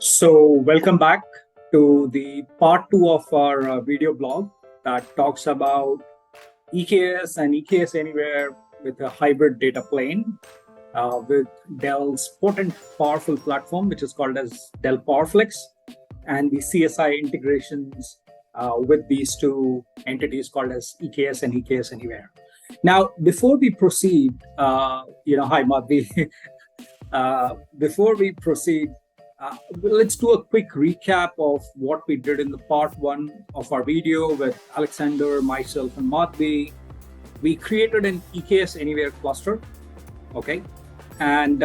So, welcome back to the part two of our video blog that talks about EKS and EKS Anywhere with a hybrid data plane with Dell's potent, powerful platform, which is called as Dell PowerFlex, and the CSI integrations with these two entities called as EKS and EKS Anywhere. Now, before we proceed, hi Madhvi, before we proceed, let's do a quick recap of what we did in the part one of our video with Alexander, myself, and Madhvi. We created an EKS Anywhere cluster, okay? And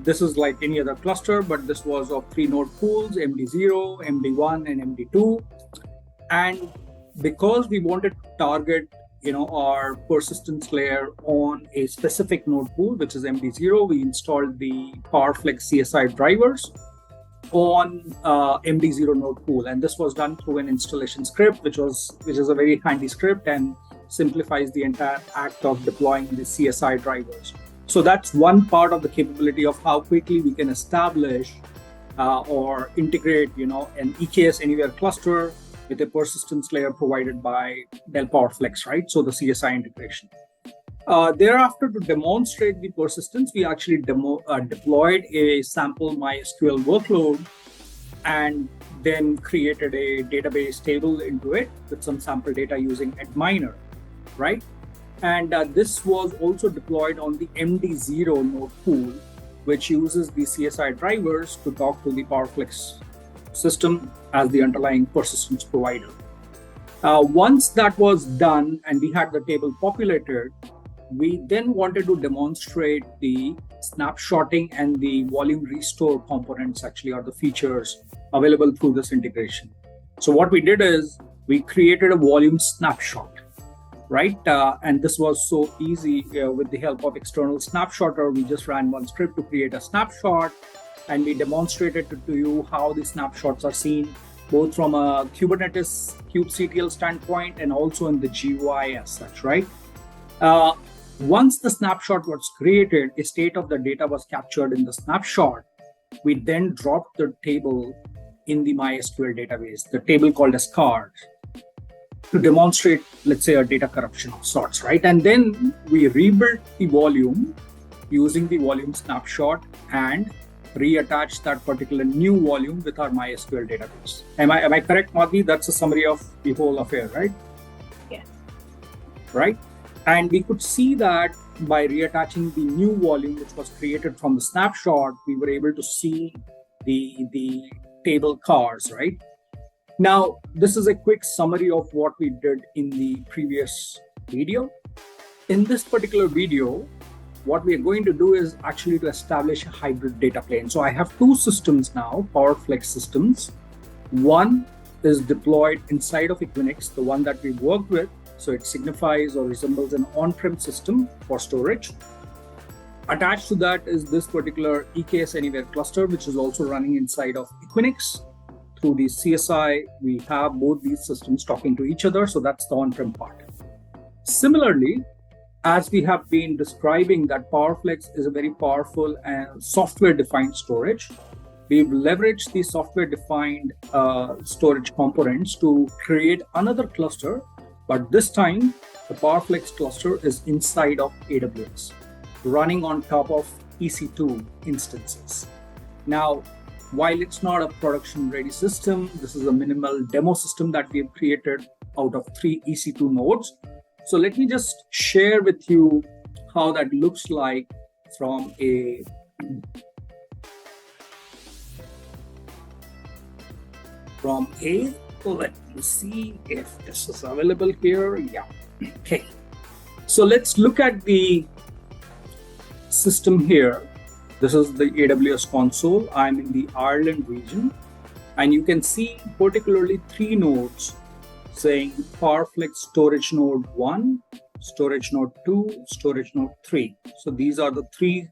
this is like any other cluster, but this was of 3 node pools, MD0, MD1, and MD2. And because we wanted to target our persistence layer on a specific node pool, which is MD0, we installed the PowerFlex CSI drivers on MD0 node pool, and this was done through an installation script, which is a very handy script and simplifies the entire act of deploying the CSI drivers. So that's one part of the capability of how quickly we can establish or integrate, an EKS Anywhere cluster with a persistence layer provided by Dell PowerFlex, right? So the CSI integration. Thereafter, to demonstrate the persistence, we actually deployed a sample MySQL workload and then created a database table into it with some sample data using Adminer, right? And this was also deployed on the MD0 node pool, which uses the CSI drivers to talk to the PowerFlex system as the underlying persistence provider. Once that was done and we had the table populated, we then wanted to demonstrate the snapshotting and the volume restore components actually are the features available through this integration. So what we did is we created a volume snapshot, right? And this was so easy with the help of external snapshotter. We just ran one script to create a snapshot, and we demonstrated to you how the snapshots are seen both from a Kubernetes kubectl standpoint and also in the GUI as such, right? Once the snapshot was created, a state of the data was captured in the snapshot. We then dropped the table in the MySQL database, the table called as card, to demonstrate, let's say, a data corruption of sorts, right? And then we rebuilt the volume using the volume snapshot and reattach that particular new volume with our MySQL database. Am I correct, Madhvi? That's a summary of the whole affair, right? Yes. Right? And we could see that by reattaching the new volume, which was created from the snapshot, we were able to see the table cars, right? Now, this is a quick summary of what we did in the previous video. In this particular video, what we are going to do is actually to establish a hybrid data plane. So I have 2 systems now, PowerFlex systems. One is deployed inside of Equinix, the one that we worked with. So it signifies or resembles an on-prem system for storage. Attached to that is this particular EKS Anywhere cluster, which is also running inside of Equinix. Through the CSI, we have both these systems talking to each other. So that's the on-prem part. Similarly, as we have been describing that PowerFlex is a very powerful and software-defined storage, we've leveraged the software-defined storage components to create another cluster. But this time, the PowerFlex cluster is inside of AWS, running on top of EC2 instances. Now, while it's not a production-ready system, this is a minimal demo system that we have created out of 3 EC2 nodes. So let me just share with you how that looks like from a let me see if this is available here. Yeah. Okay. So let's look at the system here. This is the AWS console. I'm in the Ireland region, and you can see particularly 3 nodes saying PowerFlex storage node 1, storage node 2, storage node 3. So these are the 3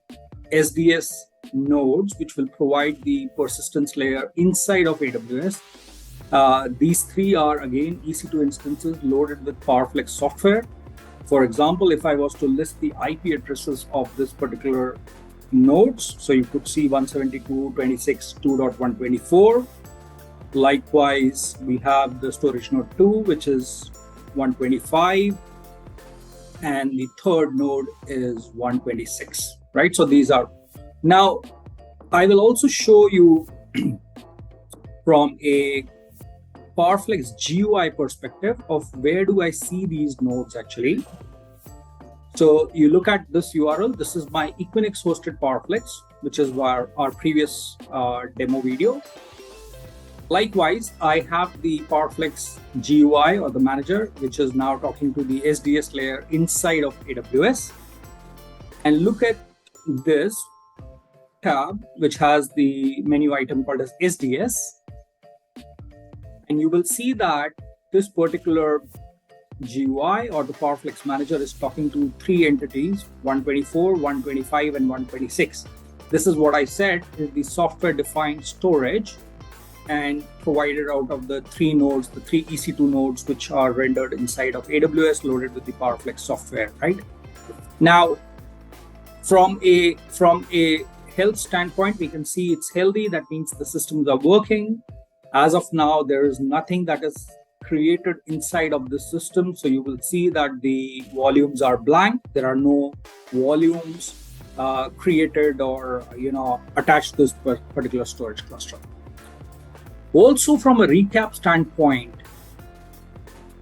SDS nodes which will provide the persistence layer inside of AWS. These 3 are again EC2 instances loaded with PowerFlex software. For example, if I was to list the IP addresses of this particular nodes. So you could see 172.26.2.124. Likewise, we have the storage node 2, which is 125. And the third node is 126, right? So these are, now I will also show you from a PowerFlex GUI perspective of where do I see these nodes actually. So you look at this URL, this is my Equinix hosted PowerFlex, which is our previous demo video. Likewise, I have the PowerFlex GUI or the manager, which is now talking to the SDS layer inside of AWS. And look at this tab, which has the menu item called as SDS. And you will see that this particular GUI or the PowerFlex manager is talking to three entities, 124, 125, and 126. This is what I said is the software defined storage and provided out of the three nodes, the three EC2 nodes, which are rendered inside of AWS, loaded with the PowerFlex software, right? Now, from a health standpoint, we can see it's healthy. That means the systems are working. As of now, there is nothing that is created inside of the system. So you will see that the volumes are blank. There are no volumes created or attached to this particular storage cluster. Also, from a recap standpoint,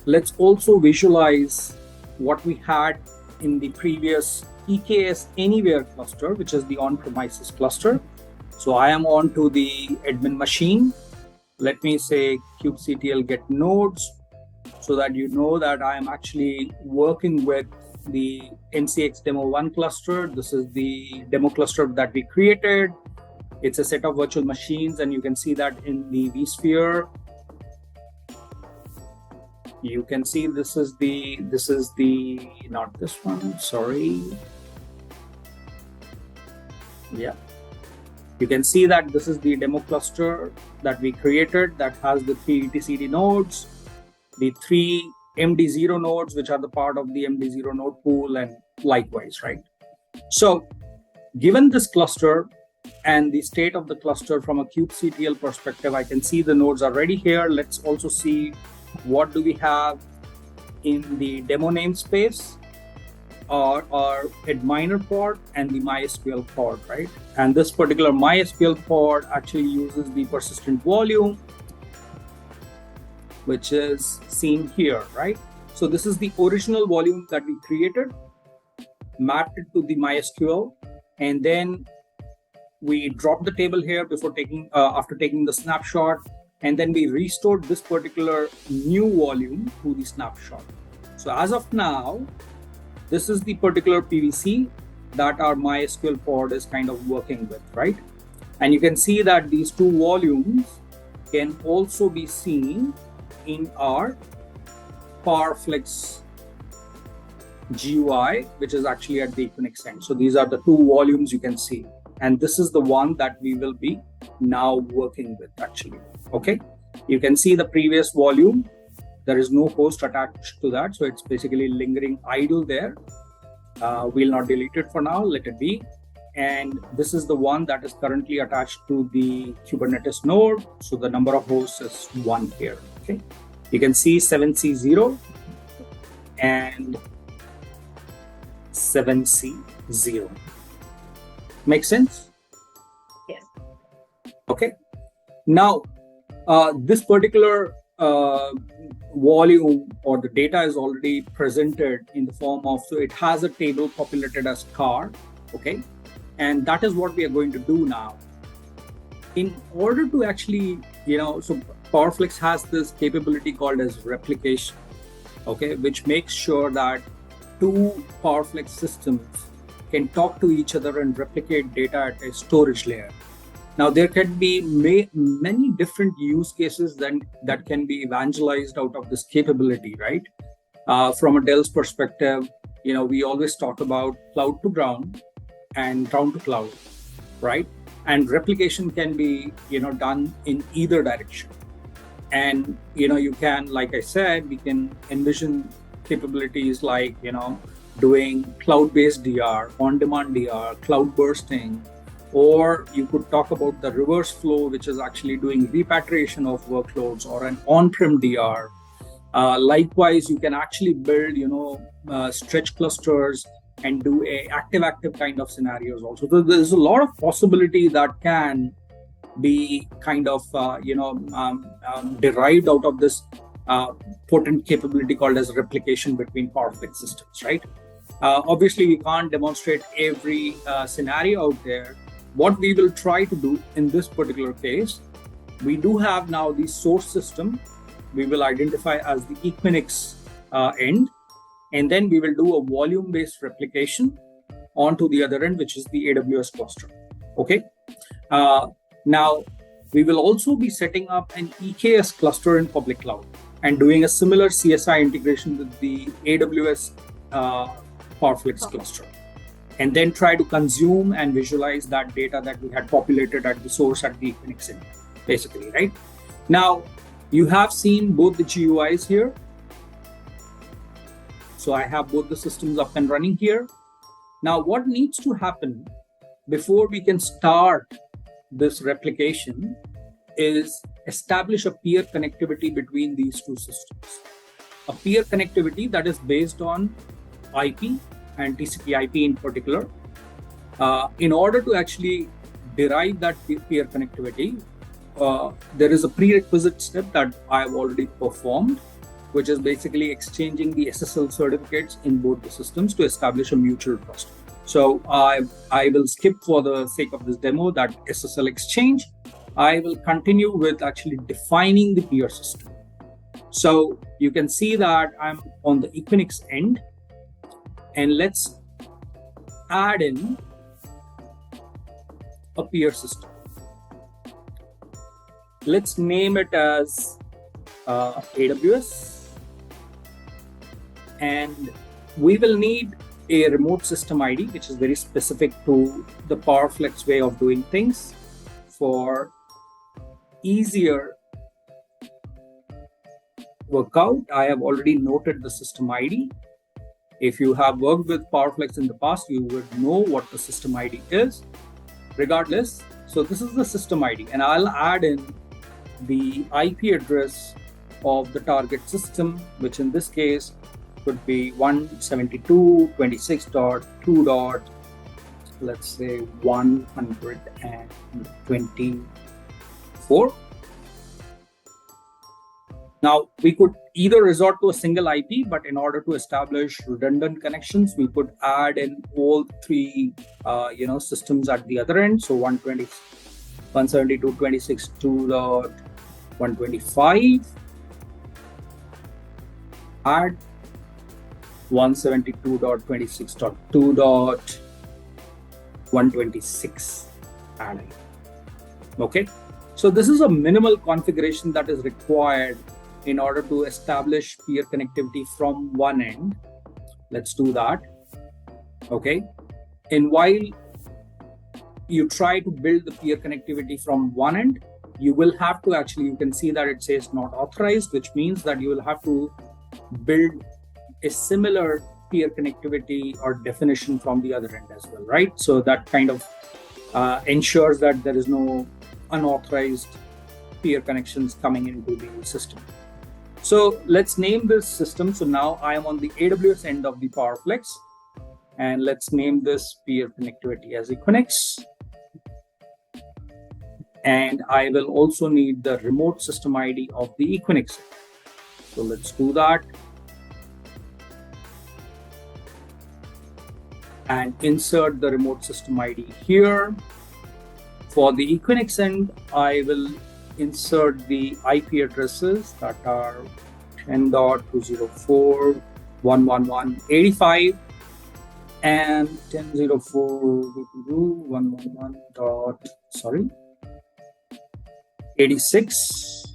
let's also visualize what we had in the previous EKS Anywhere cluster, which is the on-premises cluster. So I am on to the admin machine. Let me say kubectl get nodes so that you know that I am actually working with the NCX demo 1 cluster. This is the demo cluster that we created. It's a set of virtual machines, and you can see that in the vSphere. You can see this is the not this one, sorry. Yeah. You can see that this is the demo cluster that we created that has the three etcd nodes, the three MD0 nodes, which are the part of the MD0 node pool, and likewise, right? So given this cluster and the state of the cluster from a kubectl perspective, I can see the nodes are ready here. Let's also see what do we have in the demo namespace, our adminer pod and the MySQL pod, right? And this particular MySQL pod actually uses the persistent volume, which is seen here, right? So this is the original volume that we created, mapped it to the MySQL, and then we dropped the table here before after taking the snapshot, and then we restored this particular new volume to the snapshot. So as of now, this is the particular PVC that our MySQL pod is kind of working with, right? And you can see that these two volumes can also be seen in our PowerFlex GUI, which is actually at the Equinix end. So these are the two volumes you can see. And this is the one that we will be now working with actually, okay? You can see the previous volume. There is no host attached to that. So it's basically lingering idle there. We'll not delete it for now, let it be. And this is the one that is currently attached to the Kubernetes node. So the number of hosts is 1 here, okay? You can see 7C0 and 7C0. Make sense? Yes. Okay. Now, this particular volume or the data is already presented in the form of, so it has a table populated as car, okay? And that is what we are going to do now. In order to actually, so PowerFlex has this capability called as replication, okay? Which makes sure that two PowerFlex systems can talk to each other and replicate data at a storage layer. Now, there can be many different use cases that can be evangelized out of this capability, right? From a Dell's perspective, we always talk about cloud to ground and ground to cloud, right? And replication can be, done in either direction. And, you can, like I said, we can envision capabilities like, doing cloud-based DR, on-demand DR, cloud bursting, or you could talk about the reverse flow, which is actually doing repatriation of workloads, or an on-prem DR. Likewise, you can actually build, stretch clusters and do a active kind of scenarios also. So there's a lot of possibility that can be kind of, derived out of this potent capability called as replication between PowerFlex systems, right? Obviously, we can't demonstrate every scenario out there. What we will try to do in this particular case, we do have now the source system. We will identify as the Equinix end, and then we will do a volume-based replication onto the other end, which is the AWS cluster. Okay. Now, we will also be setting up an EKS cluster in public cloud and doing a similar CSI integration with the AWS PowerFlex cluster, and then try to consume and visualize that data that we had populated at the source at the Equinix end, basically, right? Now, you have seen both the GUIs here. So I have both the systems up and running here. Now, what needs to happen before we can start this replication is establish a peer connectivity between these two systems. A peer connectivity that is based on IP and TCP/IP in particular. In order to actually derive that peer connectivity, there is a prerequisite step that I've already performed, which is basically exchanging the SSL certificates in both the systems to establish a mutual trust. So I will skip, for the sake of this demo, that SSL exchange. I will continue with actually defining the peer system. So you can see that I'm on the Equinix end, and let's add in a peer system. Let's name it as AWS, and we will need a remote system ID, which is very specific to the PowerFlex way of doing things. For easier workout, I have already noted the system ID. If you have worked with PowerFlex in the past, you would know what the system ID is. Regardless, so this is the system ID, and I'll add in the IP address of the target system, which in this case could be 172.26.2. Let's say 124. Now, we could either resort to a single IP, but in order to establish redundant connections, we could add in all three systems at the other end. So 172.26.2.125, add 172.26.2.126 adding. Okay, so this is a minimal configuration that is required in order to establish peer connectivity from one end. Let's do that. Okay, and while you try to build the peer connectivity from one end, you will have to actually, you can see that it says not authorized, which means that you will have to build a similar peer connectivity or definition from the other end as well, right? So that kind of ensures that there is no unauthorized peer connections coming into the system. So let's name this system. So now I am on the AWS end of the PowerFlex, and let's name this peer connectivity as Equinix. And I will also need the remote system ID of the Equinix. So let's do that. And insert the remote system ID here. For the Equinix end, I will insert the IP addresses that are 10.204.111.85 and 10.04.86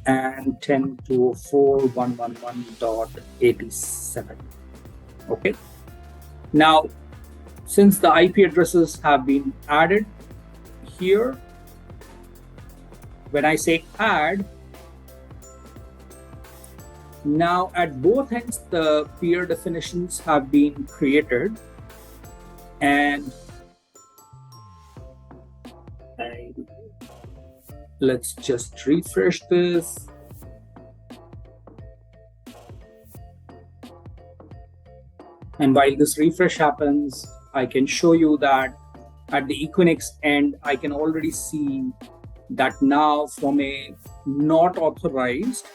and 10.204.111.87. Okay. Now, since the IP addresses have been added here, when I say add, Now at both ends, the peer definitions have been created, and let's just refresh this. And while this refresh happens, I can show you that at the Equinix end, I can already see that now from a not authorized,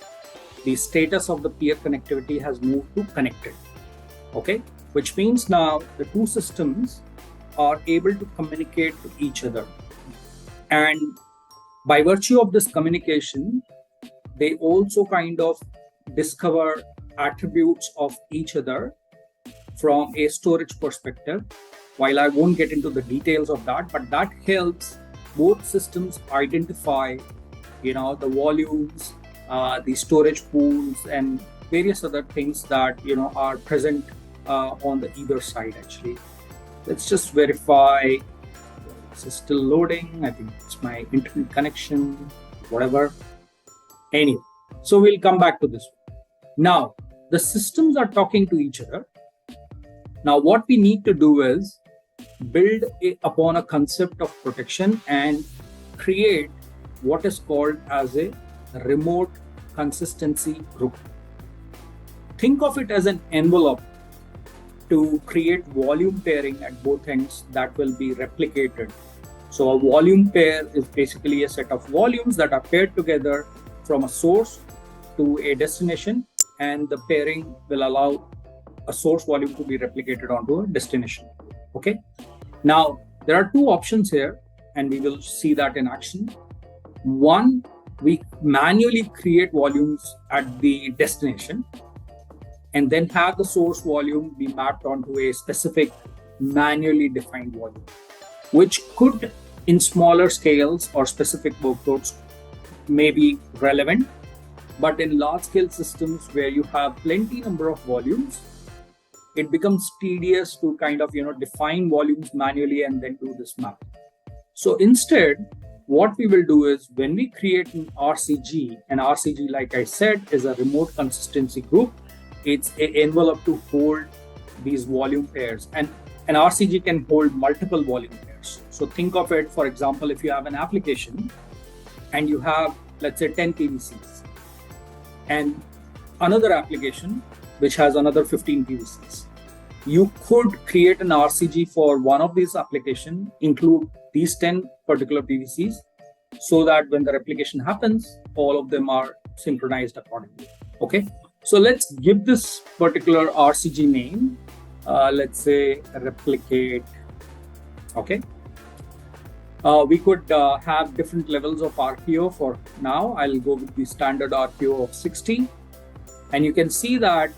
the status of the peer connectivity has moved to connected. Okay, which means now the two systems are able to communicate to each other. And by virtue of this communication, they also kind of discover attributes of each other from a storage perspective. While I won't get into the details of that, but that helps both systems identify, the volumes, the storage pools, and various other things that are present on the either side. Actually, let's just verify. This is still loading. I think it's my internet connection, whatever. Anyway, so we'll come back to this one. Now, the systems are talking to each other. Now, what we need to do is build upon a concept of protection and create what is called as a remote consistency group. Think of it as an envelope to create volume pairing at both ends that will be replicated. So a volume pair is basically a set of volumes that are paired together from a source to a destination, and the pairing will allow a source volume to be replicated onto a destination. Okay. Now, there are two options here, and we will see that in action. One, we manually create volumes at the destination and then have the source volume be mapped onto a specific manually defined volume, which could, in smaller scales or specific workloads, may be relevant. But in large scale systems where you have plenty number of volumes, it becomes tedious to kind of define volumes manually and then do this map. So instead, what we will do is when we create an RCG, like I said, is a remote consistency group. It's an envelope to hold these volume pairs, and an RCG can hold multiple volume pairs. So think of it, for example, if you have an application and you have, let's say, 10 PVCs, and another application which has another 15 PVCs. You could create an RCG for one of these applications, include these 10 particular PVCs, so that when the replication happens, all of them are synchronized accordingly. Okay, so let's give this particular RCG name. Let's say replicate. Okay. We could have different levels of RPO. For now, I'll go with the standard RPO of 60. And you can see that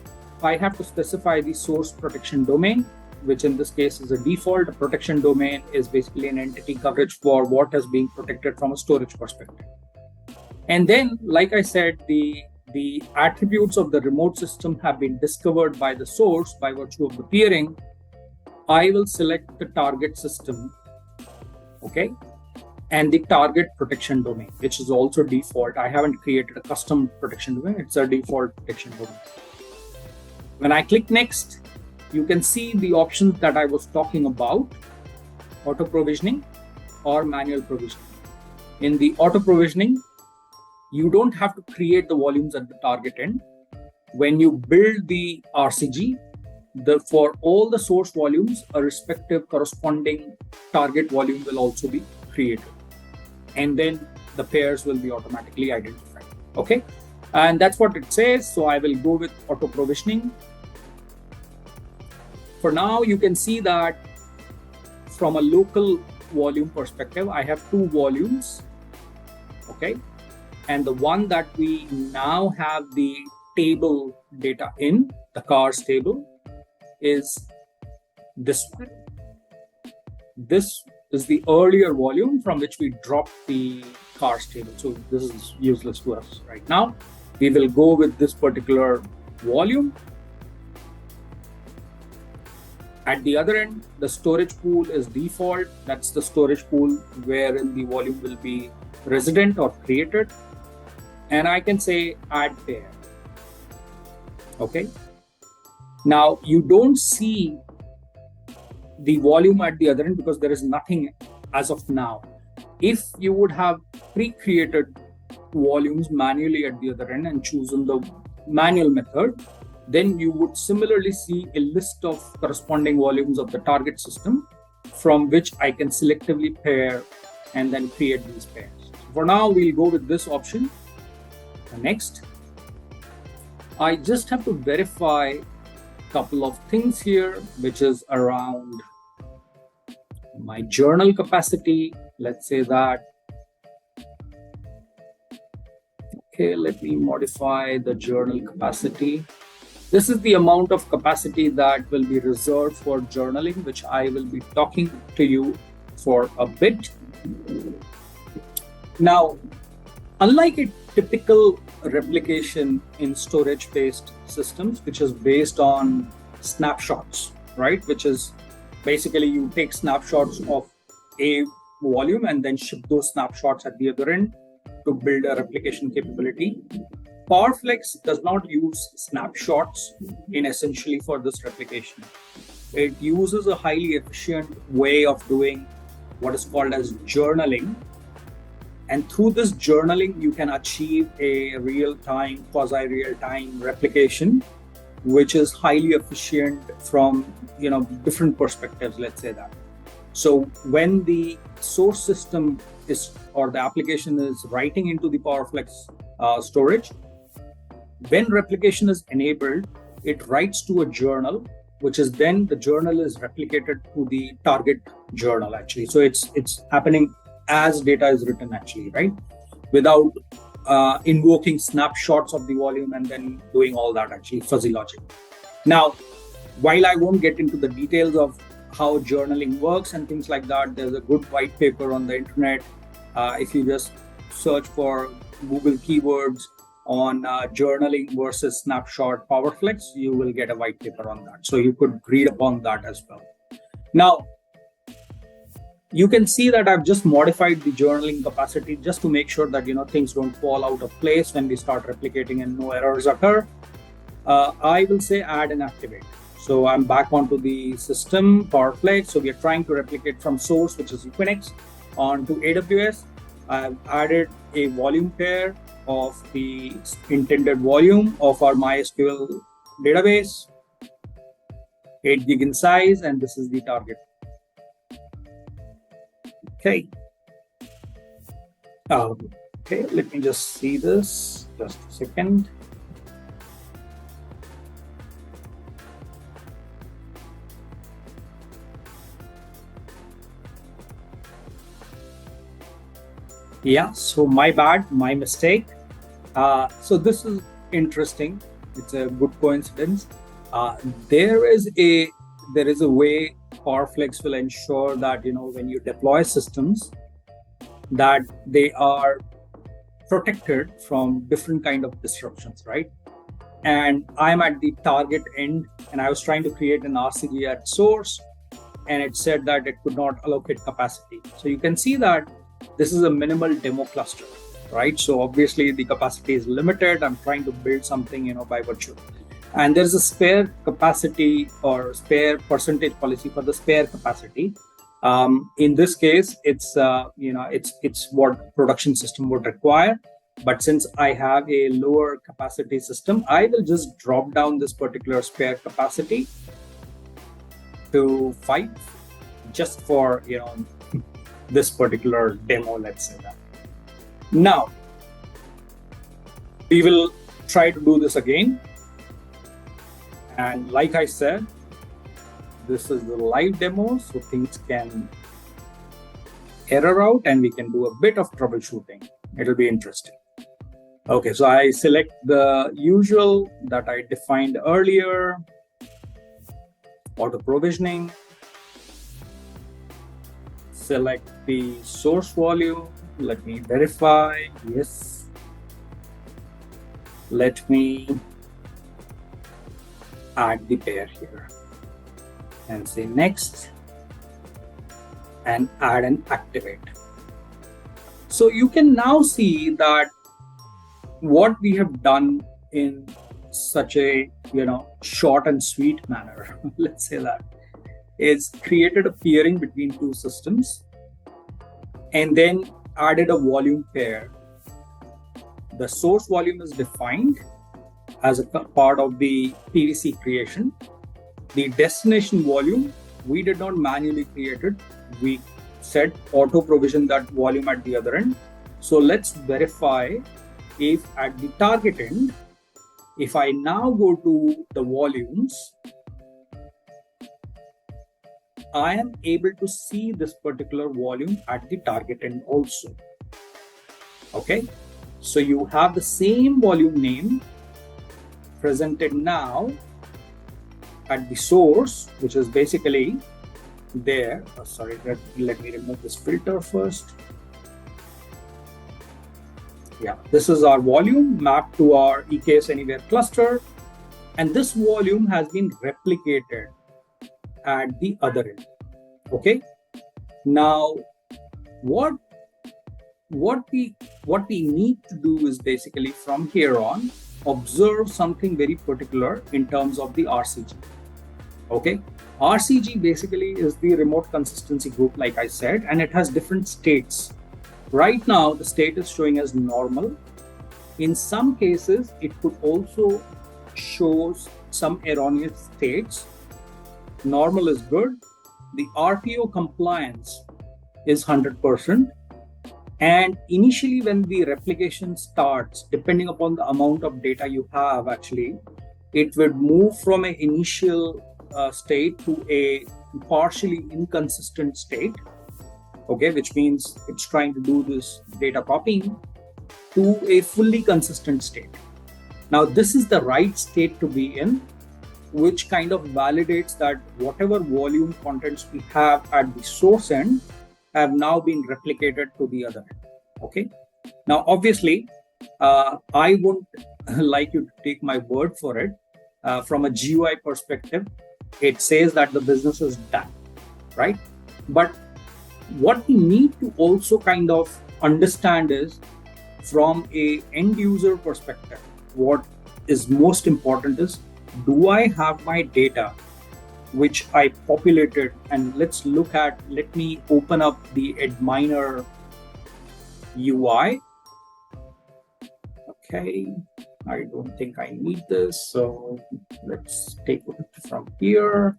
I have to specify the source protection domain, which in this case is a default. A protection domain is basically an entity coverage for what is being protected from a storage perspective. And then, like I said, the attributes of the remote system have been discovered by the source by virtue of the peering. I will select the target system, okay, and the target protection domain, which is also default. I haven't created a custom protection domain. It's a default protection domain. When I click next, you can see the options that I was talking about: auto provisioning or manual provisioning. In the auto provisioning, you don't have to create the volumes at the target end. When you build the RCG, for all the source volumes, a respective corresponding target volume will also be created. And then the pairs will be automatically identified. Okay. And that's what it says. So I will go with auto provisioning. For now, you can see that from a local volume perspective, I have two volumes. Okay. And the one that we now have the table data in, the cars table, is this one. This is the earlier volume from which we dropped the cars table. So this is useless to us right now. We will go with this particular volume. At the other end, the storage pool is default. That's the storage pool wherein the volume will be resident or created. And I can say add pair. Okay. Now you don't see the volume at the other end because there is nothing as of now. If you would have pre-created volumes manually at the other end and chosen the manual method, then you would similarly see a list of corresponding volumes of the target system from which I can selectively pair and then create these pairs. For now, we'll go with this option. Next, I just have to verify a couple of things here, which is around my journal capacity. Let's say that. Okay, let me modify the journal capacity. This is the amount of capacity that will be reserved for journaling, which I will be talking to you for a bit. Now, unlike a typical replication in storage-based systems, which is based on snapshots, right? Which is basically you take snapshots of a volume and then ship those snapshots at the other end to build a replication capability. PowerFlex does not use snapshots in essentially for this replication. It uses a highly efficient way of doing what is called as journaling. And through this journaling, you can achieve a real-time, quasi-real-time replication, which is highly efficient from different perspectives, let's say that. So when the source system is, or the application is writing into the PowerFlex storage, when replication is enabled, it writes to a journal, which is then the journal is replicated to the target journal actually. So it's happening as data is written actually, right? Without invoking snapshots of the volume and then doing all that actually, fuzzy logic. Now, while I won't get into the details of how journaling works and things like that, there's a good white paper on the internet. If you just search for Google keywords on journaling versus snapshot PowerFlex, you will get a white paper on that. So you could read upon that as well. Now, you can see that I've just modified the journaling capacity just to make sure that things don't fall out of place when we start replicating and no errors occur. I will say add and activate. So I'm back onto the system, PowerFlex. So we are trying to replicate from source, which is Equinix, onto AWS. I've added a volume pair of the intended volume of our MySQL database, 8 gig in size, and this is the target. Okay. Okay, let me just see this, just a second. Yeah, so my bad, my mistake. So this is interesting. It's a good coincidence. There is a way PowerFlex will ensure that when you deploy systems, that they are protected from different kind of disruptions, right? And I'm at the target end, and I was trying to create an RCD at source, and it said that it could not allocate capacity. So you can see that this is a minimal demo cluster, right? So obviously the capacity is limited. I'm trying to build something, by virtue. And there's a spare capacity or spare percentage policy for the spare capacity. In this case, it's what production system would require. But since I have a lower capacity system, I will just drop down this particular spare capacity to 5, just for this particular demo, let's say that. Now, we will try to do this again. And like I said, this is the live demo, so things can error out and we can do a bit of troubleshooting. It'll be interesting. Okay, so I select the usual that I defined earlier, auto provisioning, select the source volume, let me verify, yes. Let me add the pair here and say next and add and activate. So you can now see that what we have done in such a short and sweet manner, let's say that, is created a peering between two systems and then added a volume pair. The source volume is defined as a part of the PVC creation. The destination volume, we did not manually create it. We said auto provision that volume at the other end. So let's verify if at the target end, if I now go to the volumes, I am able to see this particular volume at the target end also. Okay, so you have the same volume name presented now at the source, which is basically there. Sorry, let me remove this filter first. Yeah, this is our volume mapped to our EKS Anywhere cluster, and this volume has been replicated at the other end. Okay, now what we need to do is basically from here on observe something very particular in terms of the RCG. Okay, RCG basically is the remote consistency group, like I said, and it has different states. Right now the state is showing as normal. In some cases it could also show some erroneous states. Normal is good. The RPO compliance is 100%. And initially when the replication starts, depending upon the amount of data you have, actually, it would move from an initial state to a partially inconsistent state. Okay, which means it's trying to do this data copying to a fully consistent state. Now, this is the right state to be in, which kind of validates that whatever volume contents we have at the source end have now been replicated to the other end. Okay. Now, obviously, I won't like you to take my word for it. From a GUI perspective, it says that the business is done, right? But what we need to also kind of understand is from a end user perspective, what is most important is, do I have my data which I populated? And let me open up the Adminer UI. Okay, I don't think I need this. So let's take it from here.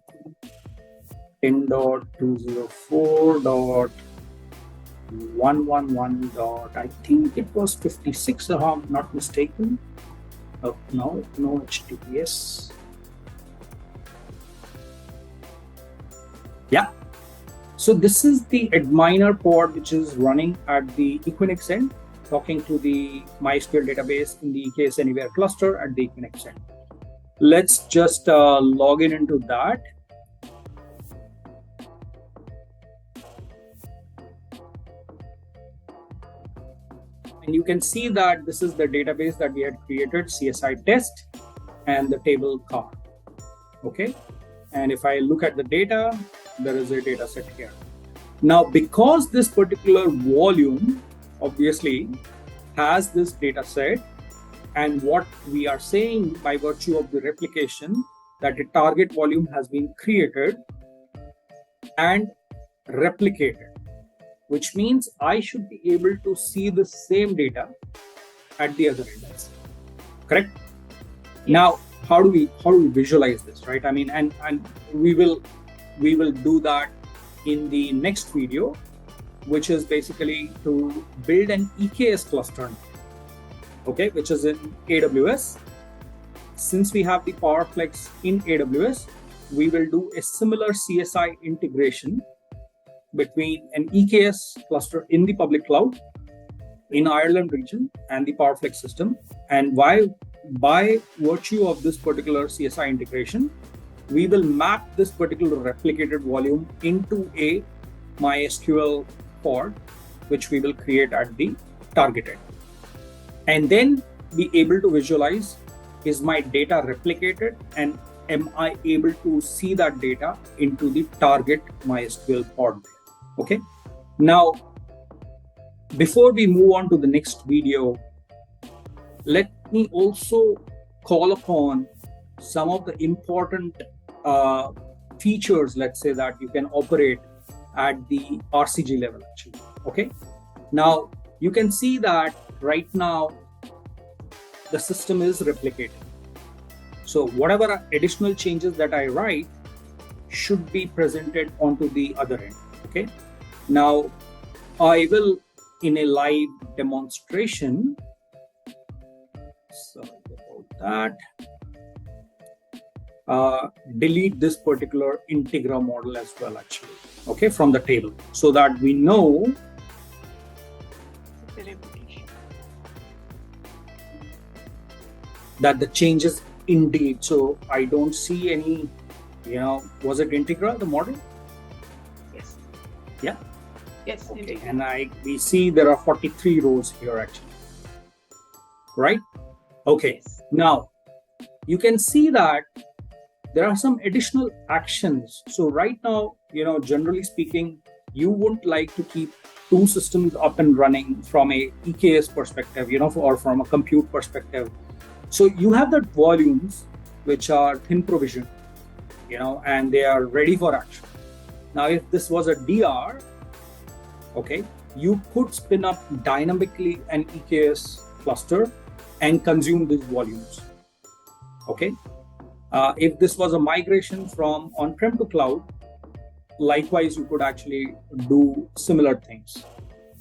10.204.111. I think it was 56 if I'm not mistaken. Oh, no HTTPS. Yeah. So this is the Adminer pod which is running at the Equinix end, talking to the MySQL database in the EKS Anywhere cluster at the Equinix end. Let's just log in into that. And you can see that this is the database that we had created, CSI test and the table car. Okay. And if I look at the data, there is a data set here. Now, because this particular volume obviously has this data set, and what we are saying by virtue of the replication, that a target volume has been created and replicated, which means I should be able to see the same data at the other end. Correct? Yes. Now, how do we visualize this, right? I mean, and we will do that in the next video, which is basically to build an EKS cluster, okay, which is in AWS. Since we have the PowerFlex in AWS, we will do a similar CSI integration between an EKS cluster in the public cloud in Ireland region and the PowerFlex system. And by virtue of this particular CSI integration, we will map this particular replicated volume into a MySQL pod, which we will create at the target end. And then be able to visualize, is my data replicated and am I able to see that data into the target MySQL pod? Okay. Now, before we move on to the next video, let me also call upon some of the important features, let's say, that you can operate at the RCG level actually. Okay. Now you can see that right now the system is replicating. So whatever additional changes that I write should be presented onto the other end. Okay. Now I will, in a live demonstration, sorry about that, delete this particular integra model as well actually, okay, from the table, so that we know that the changes indeed. So I don't see any, was it integra, the model? Yes. Yeah. Yes. Okay. Indeed. And we see there are 43 rows here actually, right? Okay. Yes. Now you can see that there are some additional actions. So right now, generally speaking, you wouldn't like to keep two systems up and running from a EKS perspective, or from a compute perspective. So you have the volumes which are thin provision, and they are ready for action. Now, if this was a DR, okay, you could spin up dynamically an EKS cluster and consume these volumes. Okay. If this was a migration from on-prem to cloud, likewise, you could actually do similar things.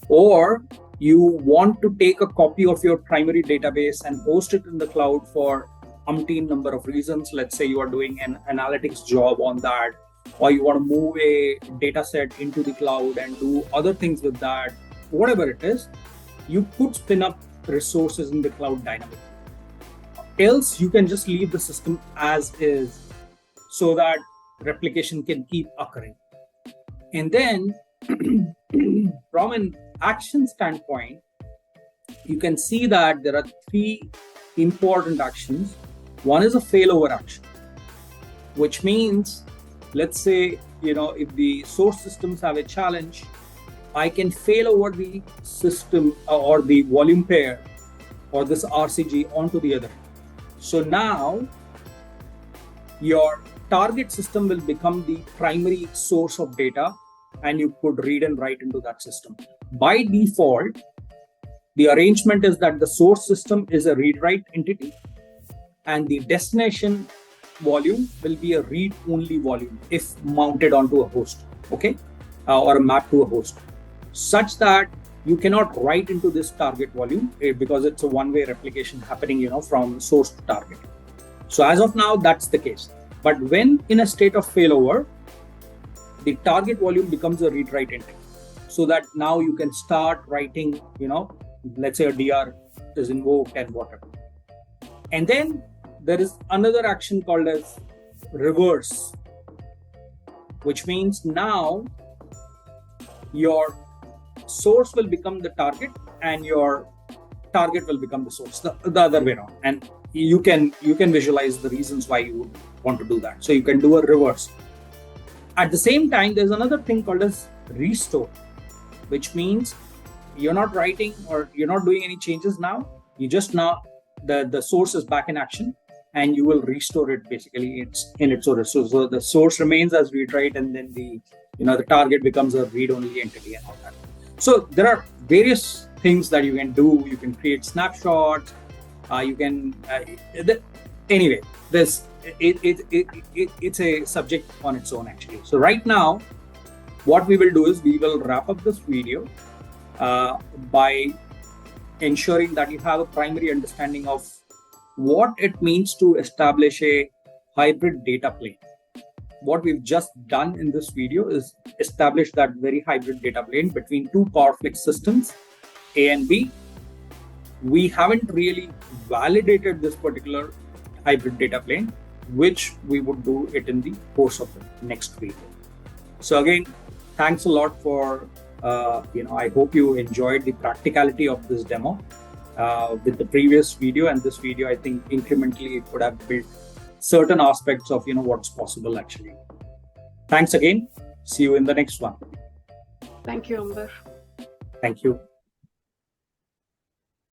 Or you want to take a copy of your primary database and host it in the cloud for umpteen number of reasons. Let's say you are doing an analytics job on that, or you want to move a data set into the cloud and do other things with that, whatever it is, you could spin up resources in the cloud dynamically. Else, you can just leave the system as is so that replication can keep occurring. And then from an action standpoint, you can see that there are three important actions. One is a failover action, which means, let's say, if the source systems have a challenge, I can fail over the system or the volume pair or this RCG onto the other. So now your target system will become the primary source of data, and you could read and write into that system. By default, the arrangement is that the source system is a read-write entity, and the destination volume will be a read-only volume if mounted onto a host, okay, or a map to a host, such that you cannot write into this target volume because it's a one-way replication happening, from source to target. So as of now, that's the case. But when in a state of failover, the target volume becomes a read-write entity, so that now you can start writing, let's say a DR is invoked and whatever. And then there is another action called as reverse, which means now your source will become the target and your target will become the source, the other way around. And you can visualize the reasons why you would want to do that. So you can do a reverse. At the same time, there's another thing called as restore, which means you're not writing or you're not doing any changes now. You just now the source is back in action, and you will restore it basically in its order. So the source remains as read-write, and then the target becomes a read-only entity and all that. So there are various things that you can do. You can create snapshots. You can anyway. It's a subject on its own actually. So right now, what we will do is we will wrap up this video by ensuring that you have a primary understanding of what it means to establish a hybrid data plane. What we've just done in this video is establish that very hybrid data plane between two PowerFlex systems, A and B. We haven't really validated this particular hybrid data plane, which we would do it in the course of the next video. So again, thanks a lot for, I hope you enjoyed the practicality of this demo. With the previous video and this video, I think incrementally it could have built certain aspects of what's possible actually. Thanks again. See you in the next one. Thank you, Amber. Thank you.